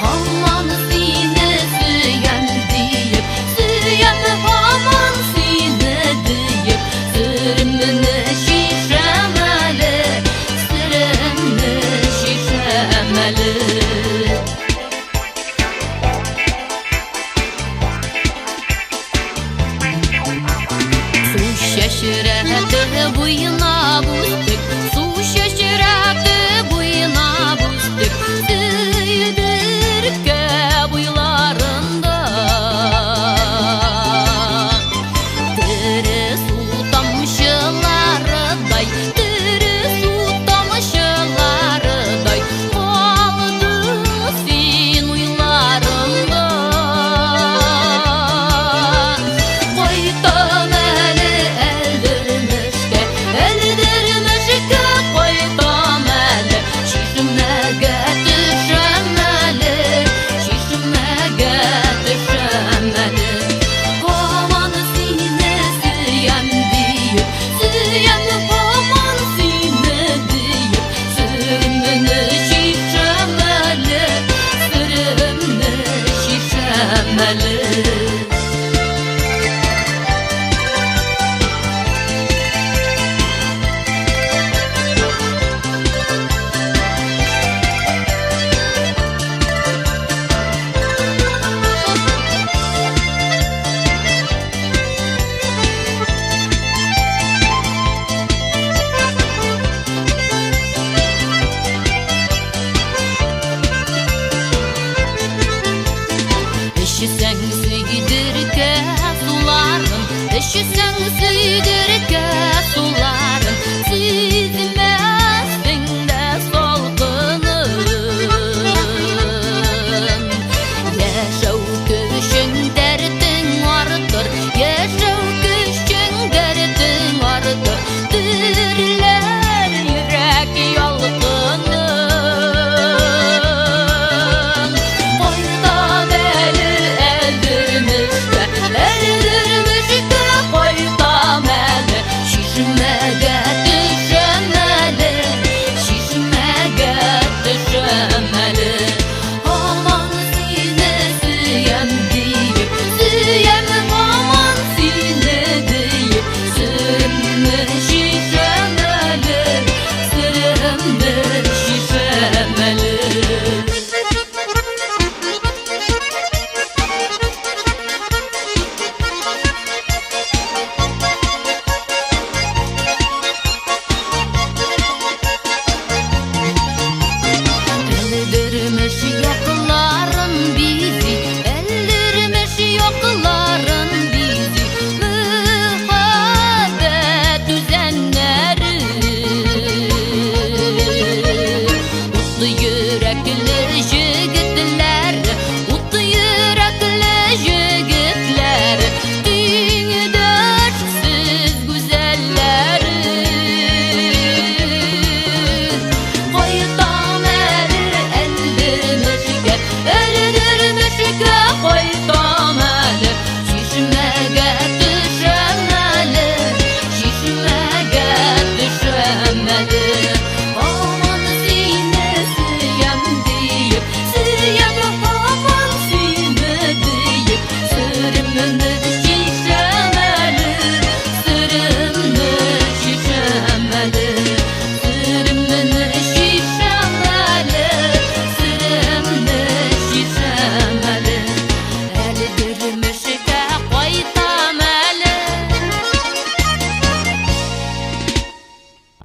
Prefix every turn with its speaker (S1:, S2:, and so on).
S1: Aman sine süyen deyip, süyen aman sine deyip, sırrımını şişemeli, sırrımını şişemeli. Su şaşıradı bu yana bustuk, su şaşıradı bu yana bustuk, sıydır ke buylarında. Tırı su tamışıları day, tırı su tamışıları day, kaldı sin uylarında. Koytan eli eldirmişke, eldirmişke koytan eli, şişmege düşemeli, şişmege düşemeli. Aman sine süyen deyip, süyen aman sine deyip, sırrımını şişemeli, sırrımını şişemeli. Eşi sen sıydır ke sularım, eşi